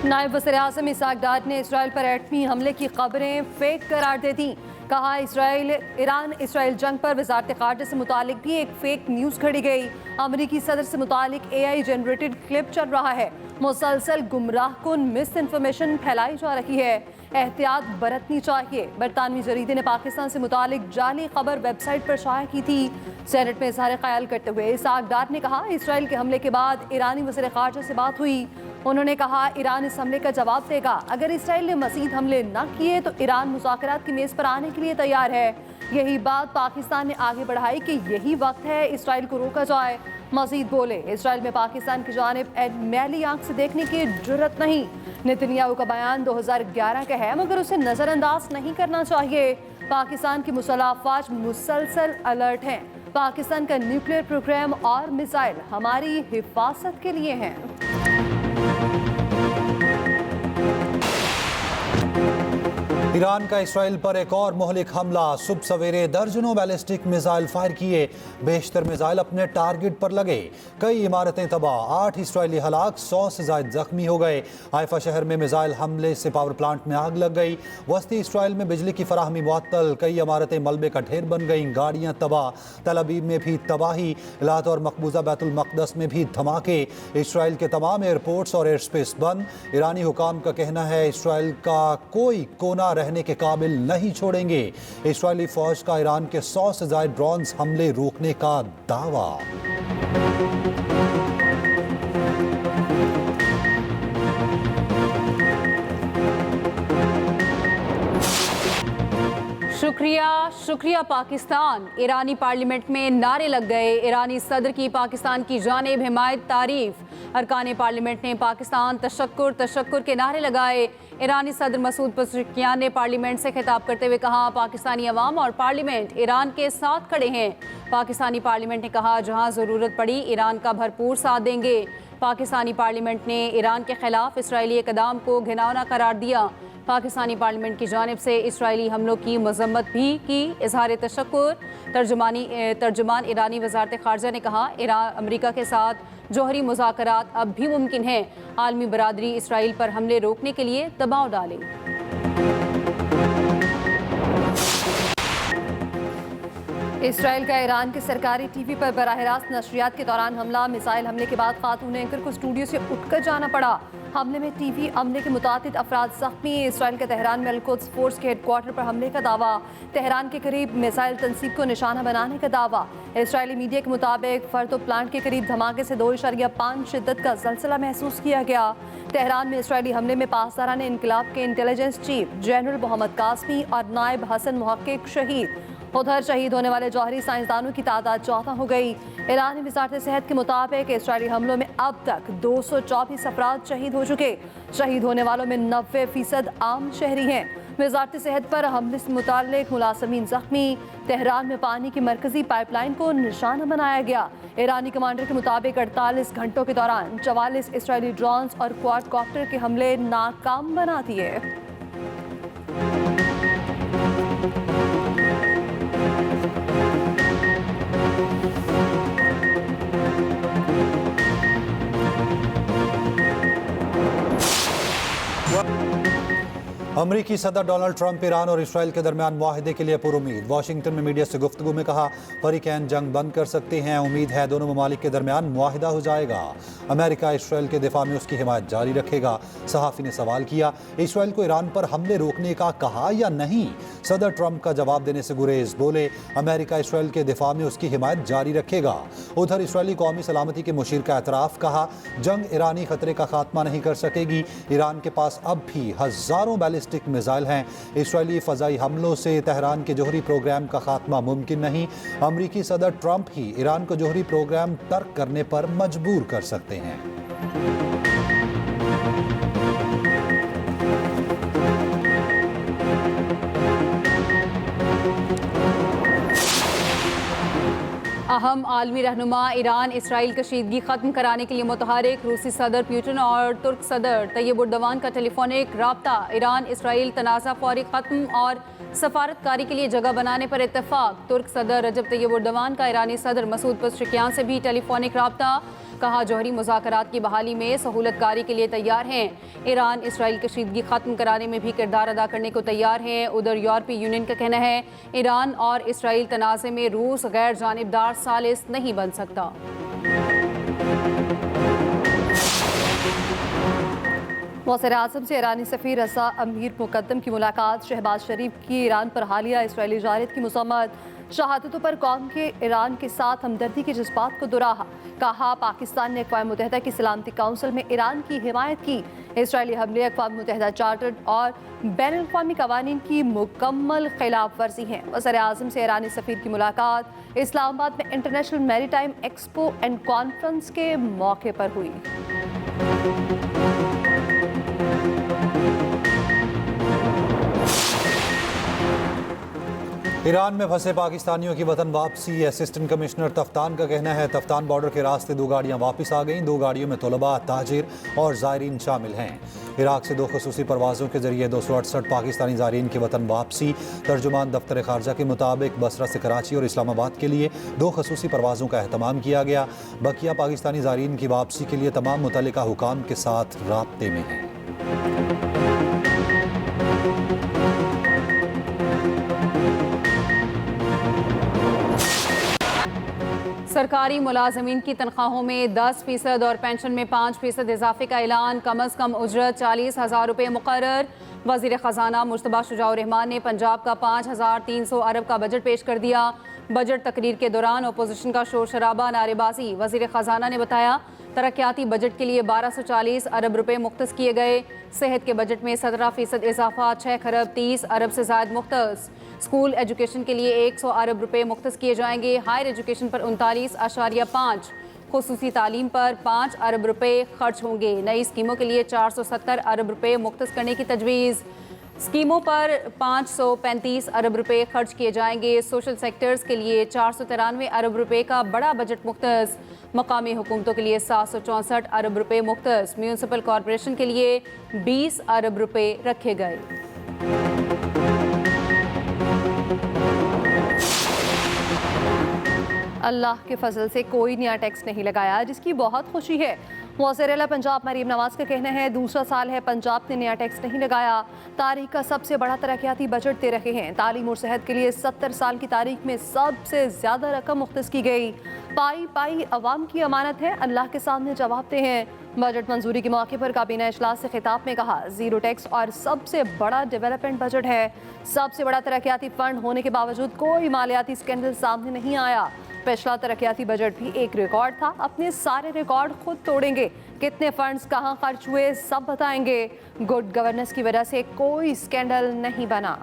नायब वज़ीर-ए-आज़म इसहाक डार ने इसराइल पर एटमी हमले की खबरें फेक करार दे दी। कहा ईरान इसराइल जंग पर वज़ारत ख़ारजा से मुतालिक भी एक फेक न्यूज़ घड़ी गई। अमरीकी सदर से मुतालिक AI जनरेटेड क्लिप चल रहा है। मुसलसल गुमराहकुन मिस इन्फॉर्मेशन फैलाई जा रही है, एहतियात बरतनी चाहिए। बरतानवी जरीदे ने पाकिस्तान से मुतालिक जाली खबर वेबसाइट पर शाया की थी। सेनेट में इज़हार ख्याल करते हुए इसहाक डार ने कहा, इसराइल के हमले के बाद ईरानी वज़ीर ख़ारजा से बात हुई। उन्होंने कहा ईरान इस हमले का जवाब देगा। अगर इसराइल ने मज़ीद हमले न किए तो ईरान मुज़ाकरात की मेज़ पर आने के लिए तैयार है। यही बात पाकिस्तान ने आगे बढ़ाई कि यही वक्त है इसराइल को रोका जाए। मज़ीद बोले, इसराइल में पाकिस्तान की जानिब मैली आंख से देखने की जुर्रत नहीं। नेतन्याहू का बयान 2011 का है, मगर उसे नज़रअंदाज नहीं करना चाहिए। पाकिस्तान की मुसल्लह अफ़वाज मुसलसल अलर्ट हैं। पाकिस्तान का न्यूक्लियर प्रोग्राम और मिसाइल हमारी हिफाजत के लिए हैं। ईरान का इसराइल पर एक और मुहलिक हमला। सुबह सवेरे दर्जनों बैलिस्टिक मिसाइल फायर किए, बेशतर मिसाइल अपने टारगेट पर लगे। कई इमारतें तबाह, 8 इसराइली हलाक, 100 से ज़ायद जख्मी हो गए। हाइफा शहर में मिसाइल हमले से पावर प्लांट में आग लग गई। वस्ती इसराइल में बिजली की फराहमी मुअत्तल, कई इमारतें मलबे का ढेर बन गईं। गाड़ियाँ तबाह, तल अबीब में भी तबाही, इलात और मकबूजा बैतुल मक़दस में भी धमाके। इसराइल के तमाम एयरपोर्ट्स और एयर स्पेस बंद। ईरानी हुकाम का कहना है इसराइल का कोई कोना रहने के काबिल नहीं छोड़ेंगे। इस्राएली फौज का ईरान के 100 से ज़ायद ड्रोन्स हमले रोकने का दावा। शुक्रिया पाकिस्तान। ईरानी पार्लियामेंट में नारे लग गए। ईरानी सदर की पाकिस्तान की जानिब हिमायत तारीफ। अरकान पार्लियामेंट ने पाकिस्तान तशक्कुर के नारे लगाए। ईरानी सदर मसूद पज़ेश्कियान ने पार्लियामेंट से खिताब करते हुए कहा, पाकिस्तानी अवाम और पार्लियामेंट ईरान के साथ खड़े हैं। पाकिस्तानी पार्लियामेंट ने कहा, जहां ज़रूरत पड़ी ईरान का भरपूर साथ देंगे। पाकिस्तानी पार्लियामेंट ने ईरान के खिलाफ इसराइली इक़दाम को घिनौना करार दिया। पाकिस्तानी पार्लियामेंट की जानिब से इसराइली हमलों की मज़म्मत भी की। इज़हार तशक्कुर। तर्जुमान ईरानी वज़ारत ख़ारजा ने कहा, अमरीका के साथ जौहरी मुज़ाकरात अब भी मुमकिन हैं। आलमी बरादरी इसराइल पर हमले रोकने के लिए दबाव डाले। इसराइल का ईरान के सरकारी टीवी पर बराह रास्त नशरियात के दौरान हमला। मिसाइल हमले के बाद खातून एंकर को स्टूडियो से उठकर जाना पड़ा। हमले में टीवी अमले के मुताबिक अफराद जख्मी। इसराइल के तेहरान में अल-कुद्स फोर्स के हेडक्वार्टर पर हमले का दावा। तेहरान के करीब मिसाइल तनसीब को निशाना बनाने का दावा। इसराइली मीडिया के मुताबिक फर्दो प्लांट के करीब धमाके से 2.5 शिद्दत का ज़लज़ला महसूस किया गया। तेहरान में इसराइली हमले में पासदारान इनकलाब के intelligence chief general Mohammad Kazemi और नायब हसन मुहक्किक शहीद। उधर शहीद होने वाले जौहरी साइंसदानों की तादाद 14 हो गई। ईरानी वज़ारत सेहत के मुताबिक इसराइली हमलों में अब तक 224 अफराद शहीद हो चुके। शहीद होने वालों में 90% आम शहरी हैं। वज़ारत सेहत पर हमले से मुताल्लिक मुलाज़मीन जख्मी। तेहरान में पानी की मरकजी पाइपलाइन को निशाना बनाया गया। ईरानी कमांडर के मुताबिक 48 घंटों के दौरान 44 इसराइली ड्रोन्स और क्वाडकॉप्टर के हमले नाकाम बना दिए। अमरीकी सदर डोनाल्ड ट्रंप ईरान और इसराइल के दरमियान मुआहदे के लिए पुरुमीद। वाशिंगटन में मीडिया से गुफ्तगू में कहा, फरीकैन जंग बंद कर सकते हैं। उम्मीद है दोनों ममालिक के दरमियान मुआहदा हो जाएगा। अमेरिका इसराइल के दिफा में उसकी हिमायत जारी रखेगा। सहाफ़ी ने सवाल किया, इसराइल को ईरान पर हमले रोकने का कहा या नहीं? सदर ट्रंप का जवाब देने से गुरेज। बोले, अमेरिका इसराइल के दिफा में उसकी हिमायत जारी रखेगा। उधर इसराइली कौमी सलामती के मुशीर का एतराफ़। कहा, जंग ईरानी खतरे का खात्मा नहीं कर सकेगी। ईरान के पास अब भी हज़ारों बैलिस्टिक मिसाइल हैं। इसराइली फ़ज़ाई हमलों से तेहरान के जौहरी प्रोग्राम का खात्मा मुमकिन नहीं। अमरीकी सदर ट्रंप ही ईरान को जौहरी प्रोग्राम तर्क करने पर मजबूर कर सकते हैं। अहम आलमी रहनुमा ईरान इसराइल कशीदगी ख़त्म कराने के लिए मुतहरिक। रूसी सदर पुतिन और तुर्क सदर तैयब उर्दवान का टेलीफोनिक रब्ता। ईरान इसराइल तनाज़ा फौरी ख़त्म और सफारतकारी के लिए जगह बनाने पर इत्तेफाक। तुर्क सदर रजब तैयब उर्दवान का ईरानी सदर मसूद पज़ेश्कियान से भी टेलीफोनिक रब्ता। कहा जौहरी मुज़ाकरात की बहाली में सहूलतकारी के लिए तैयार हैं। ईरान इसराइल कशीदगी ख़त्म कराने में भी किरदार अदा करने को तैयार हैं। उधर यूरोपीय यूनियन का कहना है ईरान और इसराइल तनाज़े में रूस गैर जानिबदार सालिस नहीं बन सकता। वज़ीर-ए-आज़म से ईरानी सफ़ीर रज़ा अमीर मुक़द्दम की मुलाकात। शहबाज शरीफ की ईरान पर हालिया इसराइली जारत की मुज़म्मत। शहादतों पर कौम के ईरान के साथ हमदर्दी के जज्बात को दोहराहा। कहा पाकिस्तान ने अक़वाम मुत्तहिदा की सलामती काउंसिल में ईरान की हिमायत की। इसराइली हमले अक़वाम मुत्तहिदा चार्टर्ड और बैनुल-अक़वामी क़वानीन की मुकम्मल खिलाफ वर्जी हैं। वज़ीर-ए-आज़म से ईरानी सफ़ीर की मुलाकात इस्लामाबाद में international maritime expo and conference के मौके पर हुई। ईरान में फंसे पाकिस्तानियों की वतन वापसी। असिस्टेंट कमिश्नर तफ्तान का कहना है तफ्तान बॉर्डर के रास्ते 2 गाड़ियां वापस आ गईं। 2 गाड़ियों में तलबा, ताजिर और ज़ायरीन शामिल हैं। इराक से 2 ख़ुसूसी परवाज़ों के जरिए 268 पाकिस्तानी ज़ायरीन की वतन वापसी। तर्जुमान दफ्तर ख़ारजा के मुताबिक बसरा से कराची और इस्लामाबाद के लिए 2 ख़ुसूसी परवाज़ों का एहतमाम किया गया। बकिया पाकिस्तानी ज़ायरीन की वापसी के लिए तमाम मुतल्लिका हुकाम के साथ राब्ते में हैं। सरकारी मुलाजमीन की तनख्वाहों में 10% और पेंशन में 5% इजाफे का ऐलान। कम अज़ कम उजरत 40,000 रुपये मुकर्रर। वज़ीर ख़जाना मुश्तबा शुजाउर रहमान ने पंजाब का 5,300 अरब का बजट पेश कर दिया। बजट तकरीर के दौरान अपोजिशन का शोर शराबा, नारेबाजी। वज़ीर ख़जाना ने बताया तरक्याती बजट के लिए 1240 अरब रुपये मुख्तस किए गए। सेहत के बजट में 17% इजाफा, 6 खरब 30 अरब से ज़ायद मुख्तस। स्कूल एजुकेशन के लिए 100 अरब रुपये मुख्तस किए जाएंगे। हायर एजुकेशन पर 39.5, खुसूसी तालीम पर 5 अरब रुपये खर्च होंगे। नई स्कीमों के लिए 470 अरब रुपये मुख्तस करने की तजवीज़। स्कीमों पर 535 अरब रुपये खर्च किए जाएंगे। सोशल सेक्टर्स के लिए 493 अरब रुपये का बड़ा बजट मुख्तस। मकामी हुकूमतों के लिए 764 अरब रुपये मुख्तस। म्यूनसिपल कॉरपोरेशन के लिए 20 अरब रुपये रखे गए। अल्लाह के फजल से कोई नया टैक्स नहीं लगाया, जिसकी बहुत खुशी है। वज़ीर-ए-आला पंजाब मरीम नवाज़ का कहना है दूसरा साल है पंजाब ने नया टैक्स नहीं लगाया। तारीख का सबसे बड़ा तरक्याती बजट दे रहे हैं। तालीम और सेहत के लिए 70 साल की तारीख में सबसे ज़्यादा रकम मुख्तस की गई। पाई पाई अवाम की अमानत है, अल्लाह के सामने जवाबते हैं। बजट मंजूरी के मौके पर काबीना इजलास से खिताब में कहा जीरो टैक्स और सबसे बड़ा डेवलपमेंट बजट है। सबसे बड़ा तरक्याती फंड होने के बावजूद कोई मालियाती स्कैंडल सामने नहीं आया। पिछला तरक्याती बजट भी एक रिकॉर्ड था, अपने सारे रिकॉर्ड खुद तोड़ेंगे। कितने फंड्स कहां खर्च हुए सब बताएंगे। गुड गवर्नेंस की वजह से कोई स्कैंडल नहीं बना।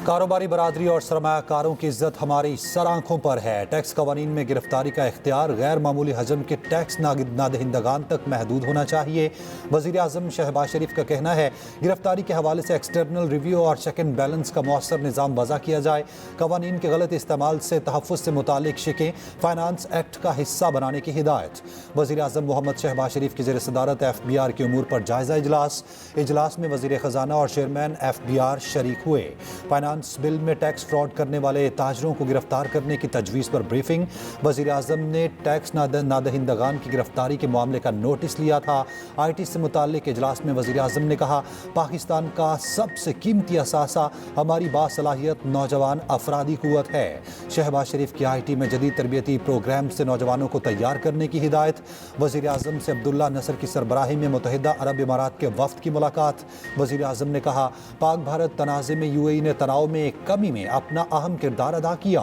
कारोबारी बरादरी और सरमायाकारों की इज्जत हमारी सर आंखों पर है। टैक्स कवानीन में गिरफ्तारी का इख्तियार गैर मामूली हजम के टैक्स नादहिंदगान तक महदूद होना चाहिए। वज़ीर आज़म शहबाज शरीफ का कहना है गिरफ्तारी के हवाले से एक्सटर्नल रिव्यू और चेक एंड बैलेंस का मौसर निज़ाम वज़ा किया जाए। कवानीन के गलत इस्तेमाल से तहफ़्फ़ुज़ से मुतालिक शिकें फाइनेंस एक्ट का हिस्सा बनाने की हिदायत। वज़ीर आज़म मोहम्मद शहबाज शरीफ की ज़ेर सदारत FBR के उमूर पर जायज़ा इजलास में वज़ीर ख़जाना और चेयरमैन FBR शरीक हुए। फाइनेंस बिल में टैक्स फ्रॉड करने वाले ताजरों को गिरफ्तार करने की तजवीज़ पर ब्रीफिंग। वज़ीर आज़म ने टैक्स नादहिंदगान की गिरफ्तारी के मामले का नोटिस लिया था। IT से मुताल्लिक इजलास में वज़ीर आज़म ने कहा पाकिस्तान का सबसे कीमती असासा हमारी बासलाहियत नौजवान अफरादी क़ुव्वत है। शहबाज शरीफ की IT में जदीद तरबियती प्रोग्राम से नौजवानों को तैयार करने की हिदायत। वज़ीर आज़म से अब्दुल्ला नसर की सरबराही में मुत्तहिदा अरब इमारात के वफ़द की मुलाकात। वज़ीर आज़म ने कहा पाक भारत तनाज़े में UAE ने तनाव में कमी में अपना अहम किरदार अदा किया।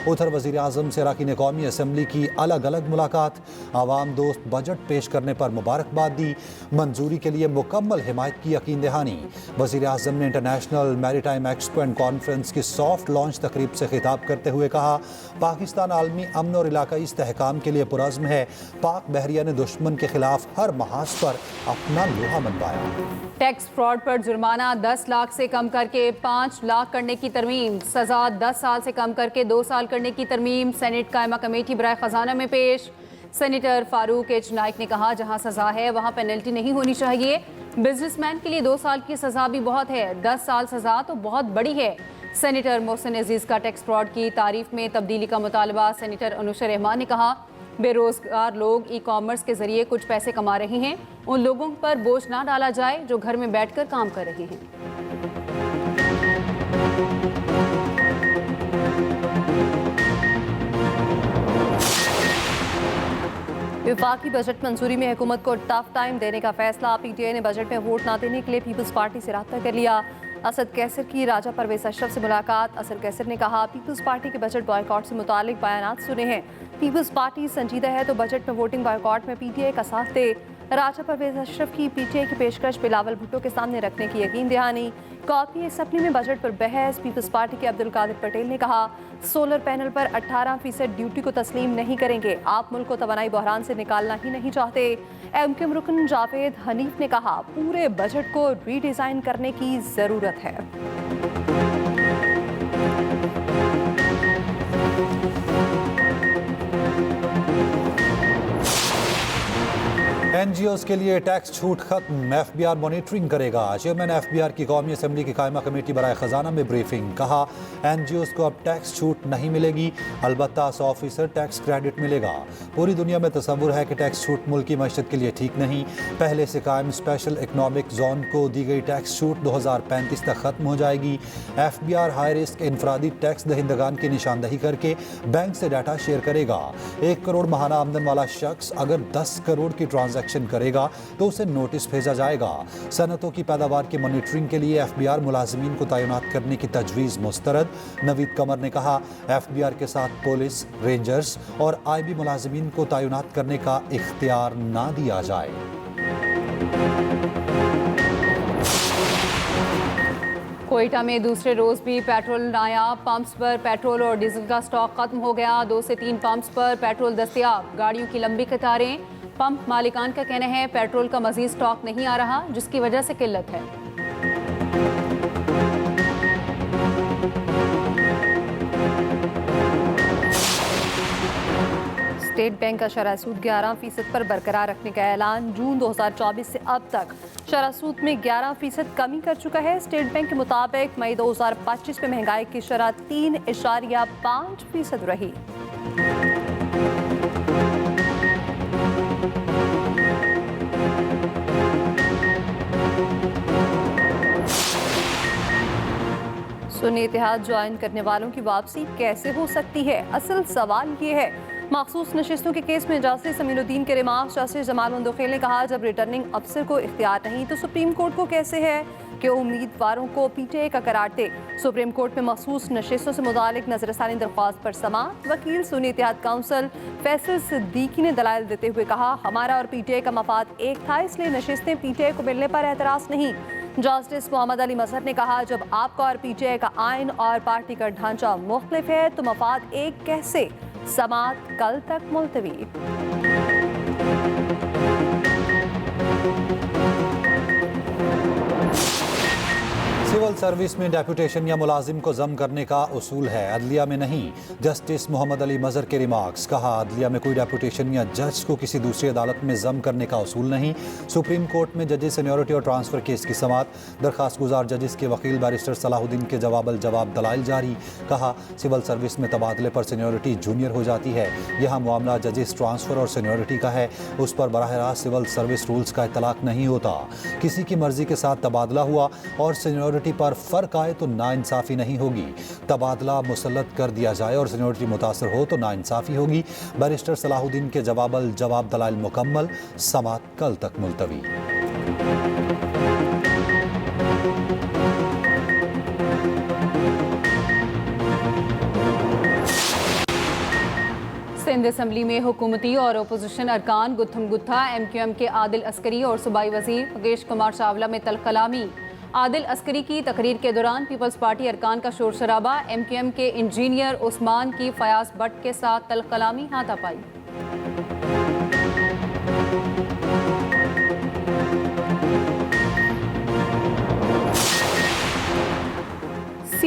उधर वज़ीर आज़म से अरकान कौमी असम्बली की अलग अलग मुलाकात। आवाम दोस्त बजट पेश करने पर मुबारकबाद दी। मंजूरी के लिए मुकम्मल हिमायत की यकीन दहानी। वज़ीर आज़म ने international maritime expo and conference की सॉफ्ट लॉन्च तकरीब से खिताब करते हुए कहा पाकिस्तान आलमी अमन और इलाकाई इस्तेहकाम के लिए पुरज़्म है। पाक बहरिया ने दुश्मन के खिलाफ हर महाज पर अपना लोहा मनवाया। टैक्स फ्रॉड पर जुर्माना 10 लाख से कम करके 5 लाख करने करने की तरमीम, सजा 10 साल से कम करके 2 साल करने की तरमीम सेनेट कायमा कमेटी बराए खजाना में पेश। सेनेटर फारूक एच नाइक ने कहा, जहां सजा है वहां पेनल्टी नहीं होनी चाहिए। बिजनेसमैन के लिए 2 साल की सजा भी बहुत है, 10 साल सजा तो बहुत बड़ी है। सेनेटर मोहसिन अजीज का टैक्स फ्रॉड की तारीफ में तब्दीली का मुतालबा। सेनेटर अनुशा रहमान ने कहा, बेरोजगार लोग ई कॉमर्स के जरिए कुछ पैसे कमा रहे हैं, उन लोगों पर बोझ ना डाला जाए जो घर में बैठकर काम कर रहे हैं। विफाकी बजट मंजूरी में हुकूमत को टफ टाइम देने का फैसला। पीटीआई ने बजट में वोट ना देने के लिए पीपल्स पार्टी से राब्ता कर लिया। असद कैसर की राजा परवेज अशरफ से मुलाकात। असद कैसर ने कहा, पीपल्स पार्टी के बजट बॉयकॉट से मुतालिक बयानात सुने हैं। पीपल्स पार्टी संजीदा है तो बजट में वोटिंग बॉयकॉट में पीटीआई का साथ दे। राजा परवेज अशरफ की पीटीआई की पेशकश बिलावल भुट्टो के सामने रखने की यकीन दहानी। कॉपी असम्बली में बजट पर बहस। पीपल्स पार्टी के अब्दुल कादिर पटेल ने कहा, सोलर पैनल पर 18% ड्यूटी को तस्लीम नहीं करेंगे। आप मुल्क को तवानाई बहरान से निकालना ही नहीं चाहते। एमक्यूएम रुकन जावेद हनीफ ने कहा, पूरे बजट को रीडिज़ाइन करने की ज़रूरत है। एनजीओज के लिए टैक्स छूट खत्म, एफबीआर मॉनिटरिंग करेगा। चेयरमैन एफबीआर की कौमी असम्बली की कायमा कमेटी बराए खजाना में ब्रीफिंग। कहा, एनजीओज को अब टैक्स छूट नहीं मिलेगी, अलबत्ता 100% टैक्स क्रेडिट मिलेगा। पूरी दुनिया में तस्वुर है कि टैक्स छूट मुल्क की मईशत के लिए ठीक नहीं। पहले से कायम स्पेशल इकनॉमिक जोन को दी गई टैक्स छूट 2035 तक खत्म हो जाएगी। एफबीआर हाई रिस्क इनफरादी टैक्स दहिंदगान की निशानदही करके बैंक से डाटा शेयर करेगा। 1 करोड़ माहाना आमदन वाला शख्स अगर 10 करोड़ की ट्रांजैक्शन करेगा तो उसे नोटिस भेजा जाएगा। सनतों की पैदावार की मॉनिटरिंग के लिए एफबीआर मुलाजिमीन को तैनात करने की तजवीज़ मुस्तरद। नवीद कमर ने कहा, एफबीआर के साथ पुलिस, रेंजर्स और आईबी मुलाजिमीन को तैनात करने का इख्तियार ना दिया जाए। कोयटा में दूसरे रोज भी पेट्रोल नायाब। पंप्स पर पेट्रोल और डीजल का स्टॉक खत्म हो गया। 2 से 3 पंप्स पर पेट्रोल दस्तयाब, गाड़ियों की लंबी कतारें। पंप मालिकान का कहना है पेट्रोल का मजीद स्टॉक नहीं आ रहा, जिसकी वजह से किल्लत है। स्टेट बैंक का शरह सूद 11% पर बरकरार रखने का ऐलान। जून 2024 से अब तक शरह सूद में 11% कमी कर चुका है। स्टेट बैंक के मुताबिक मई 2025 में महंगाई की शरह 3.5% रही। सुन्नी इत्तेहाद ज्वाइन करने वालों की वापसी कैसे हो सकती है? असल सवाल ये है। मखसूस नशिस्तों के केस में जस्टिस समीनुद्दीन के रिमार्क जस्टिस जमाल मंदोखेल ने कहा, जब रिटर्निंग अफसर को इख्तियार नहीं तो सुप्रीम कोर्ट को कैसे है कि उम्मीदवारों को पीटीआई का करार दे। सुप्रीम कोर्ट में मखसूस नशिस्तों से मुतालिक नजरसानी दरख्वास्त पर समाअत। वकील सुन्नी इत्तेहाद काउंसिल फैसल सिद्दीकी ने दलाइल देते हुए कहा, हमारा और पीटीआई का मफाद एक था, इसलिए नशिस्तें पीटीआई को मिलने पर एतराज नहीं। जस्टिस मोहम्मद अली मजहर ने कहा, जब आपका और पीटीआई का आइन और पार्टी का ढांचा मुख्तलिफ है तो मफाद एक कैसे? समाअत कल तक मुलतवी। सिविल सर्विस में डेपुटेशन या मुलाजिम को जम करने का उसूल है, अदलिया में नहीं। जस्टिस मोहम्मद अली मजहर के रिमार्क्स। कहा, अदलिया में कोई डेपुटेशन या जज को किसी दूसरी अदालत में जम करने का उसूल नहीं। सुप्रीम कोर्ट में जजेस सीनियरिटी और ट्रांसफर केस की समाअत। दरखास्त गुजार जजेस के वकील बैरिस्टर सलाहुद्दीन के जवाब दलाइल जारी। कहा, सिविल सर्विस में तबादले पर सीनियरिटी जूनियर हो जाती है। यहाँ मामला जजेस ट्रांसफर और सीनियरिटी का है, उस पर बराह रास्त सिविल सर्विस रूल्स का इतलाक नहीं होता। किसी की मर्जी के साथ तबादला हुआ और सीनियरिटी पर फर्क आए तो नाइंसाफी नहीं होगी। तबादला मुसल्लत कर दिया जाए और सीनियरिटी मुतासर हो तो नाइंसाफी होगी। बैरिस्टर सलाहुद्दीन के जवाब दलाइल मुकम्मल। समाअत कल तक मुलतवी। सिंध असम्बली में हुकूमती और अपोजिशन अरकान गुत्थम गुत्था। एमक्यूएम के आदिल अस्करी और सूबाई वजीर मुकेश कुमार चावला में तलकलामी। आदिल अस्करी की तकरीर के दौरान पीपल्स पार्टी अरकान का शोर शराबा। एमक्यूएम के इंजीनियर उस्मान की फयाज भट्ट के साथ तलकलामी हाथापाई।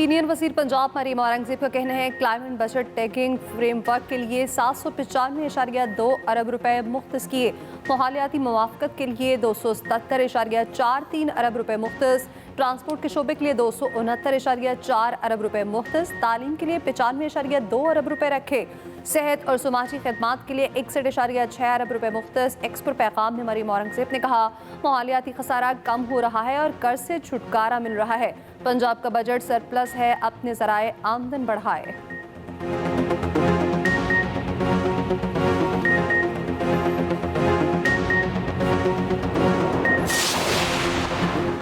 सीनियर वजीर पंजाब मरीम औरंगजेब का कहना है क्लाइमेट बजट टैगिंग फ्रेमवर्क के लिए 795.2 अरब रुपए मुख्तस किए, माहौलियाती मुवाफकत के लिए 277.43 अरब रुपए मुख्तस, ट्रांसपोर्ट के शोबे के लिए 269.4 अरब रुपए मुख्तस, तालीम के लिए 95.2 अरब रुपए रखे, सेहत और समाजी खदमात के लिए 61.6 अरब रुपए मुख्तस। एक्सपर पैगाम में मरीम औरंगजेब ने कहा माहौलियाती खसारा कम हो रहा है और कर्ज से छुटकारा मिल रहा है। पंजाब का बजट सरप्लस है, अपने ज़राए आमदन बढ़ाए।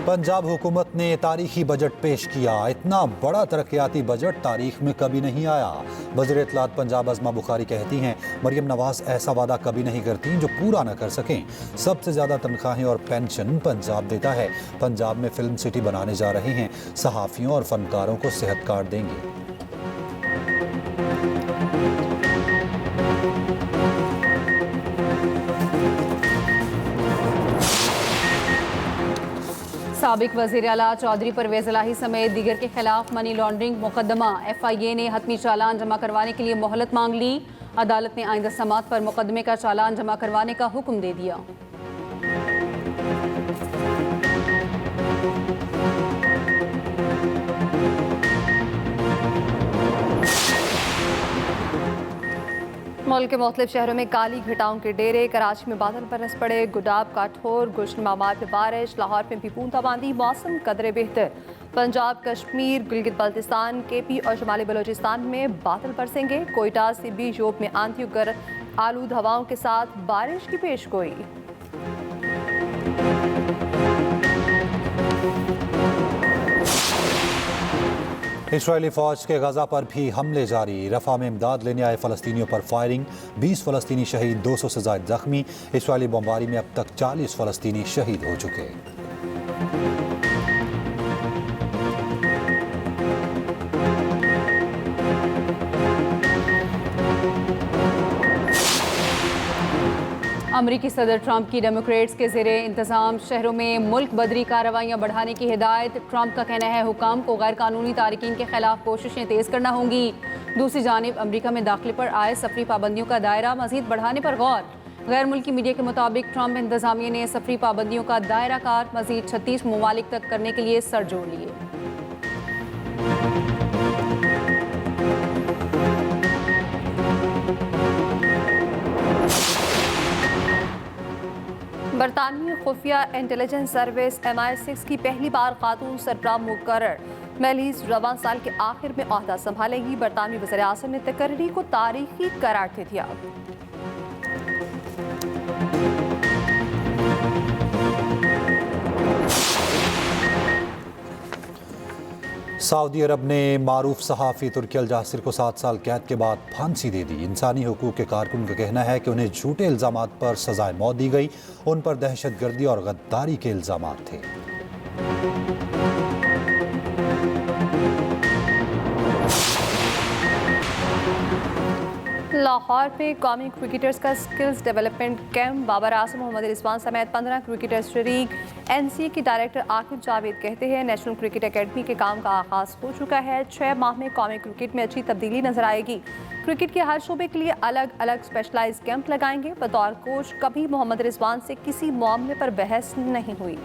पंजाब हुकूमत ने तारीखी बजट पेश किया। इतना बड़ा तरक्याती बजट तारीख में कभी नहीं आया। वज़ीर इत्तलात पंजाब अज़मा बुखारी कहती हैं मरियम नवाज ऐसा वादा कभी नहीं करती जो पूरा न कर सकें। सबसे ज़्यादा तनख्वाहें और पेंशन पंजाब देता है। पंजाब में फिल्म सिटी बनाने जा रहे हैं। सहाफ़ियों और फनकारों को सेहत कार्ड देंगे। साबिक वज़ीर आला चौधरी परवेज़ इलाही समेत दीगर के खिलाफ मनी लॉन्ड्रिंग मुकदमा। FIA ने हतमी चालान जमा करवाने के लिए मोहलत मांग ली। अदालत ने आइंदा समात पर मुकदमे का चालान जमा करवाने का हुक्म दे दिया। मुल्क के मुख्तलिफ शहरों में काली घटाओं के डेरे। कराची में बादल बरस पड़े, गुडाब, काठौर, गुलशनमाबाद में बारिश, लाहौर में भी बूंदाबांदी। मौसम कदरे बेहतर। पंजाब, कश्मीर, गिलगित बल्तिस्तान, KP और शुमाली बलोचिस्तान में बादल बरसेंगे। कोयटा, सिबी, जोब में आंधी और आलूद हवाओं के साथ बारिश की पेशगोई। इस्राएली फ़ौज के गजा पर भी हमले जारी। रफा में इमदाद लेने आए फ़लस्तीनियों पर फायरिंग। 20 फ़लस्तीनी शहीद, 200 से ज़ायद जख्मी। इस्राएली बमबारी में अब तक 40 फ़लस्तीनी शहीद हो चुके। अमरीकी सदर ट्रंप की डेमोक्रेट्स के ज़ेरे इंतज़ाम शहरों में मुल्क बदरी कार्रवाइयाँ बढ़ाने की हिदायत। ट्रंप का कहना है हुकाम को गैर कानूनी तारिकीन के खिलाफ कोशिशें तेज़ करना होंगी। दूसरी जानिब अमरीका में दाखिले पर आए सफरी पाबंदियों का दायरा मज़ीद बढ़ाने पर गौर। गैर मुल्की मीडिया के मुताबिक ट्रंप इंतज़ामिया ने सफरी पाबंदियों का दायरा कार मज़ीद 36 ममालिक तक करने के लिए सर जोड़ लिए। बरतानवी खुफिया इंटेलिजेंस सर्विस MI6 की पहली बार खातून सरबराह मुकर्रर। मेलिस रवां साल के आखिर में ओहदा संभालेंगी। बरतानवी वज़ीर आज़म ने तकर्री को तारीखी करार दे दिया। सऊदी अरब ने मारूफ सहाफ़ी तुर्की अल जासिर को 7 साल कैद के बाद फांसी दे दी। इंसानी हुकूक के कारकुन का कहना है कि उन्हें झूठे इल्ज़ामात पर सज़ाए मौत दी गई। उन पर दहशतगर्दी और गद्दारी के इल्ज़ामात थे। लाहौर में कौमी क्रिकेटर्स का skills development camp. Babar Azam, Mohammad Rizwan समेत 15 क्रिकेटर्स शरीक। NCA के डायरेक्टर आकिब जावेद कहते हैं नेशनल क्रिकेट एकेडमी के काम का आगाज हो चुका है। 6 माह में कौमी क्रिकेट में अच्छी तब्दीली नजर आएगी। क्रिकेट के हर शोबे के लिए अलग अलग स्पेशलाइज कैंप लगाएंगे। बतौर कोच कभी मोहम्मद रिजवान से किसी मामले पर बहस नहीं हुई।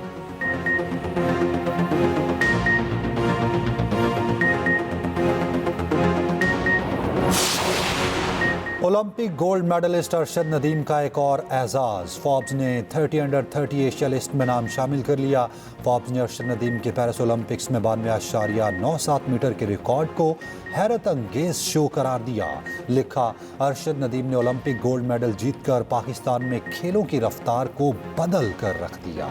Olympic gold medalist Arshad Nadeem का एक और एजाज़। फोर्ब्स ने 30 अंडर 30 एशिया लिस्ट में नाम शामिल कर लिया। फोर्ब्स ने अरशद नदीम के पेरिस ओलंपिक्स में 92.97 मीटर के रिकॉर्ड को हैरत अंगेज शो करार दिया। लिखा, अरशद नदीम ने ओलंपिक गोल्ड मेडल जीतकर पाकिस्तान में खेलों की रफ्तार को बदल कर रख दिया।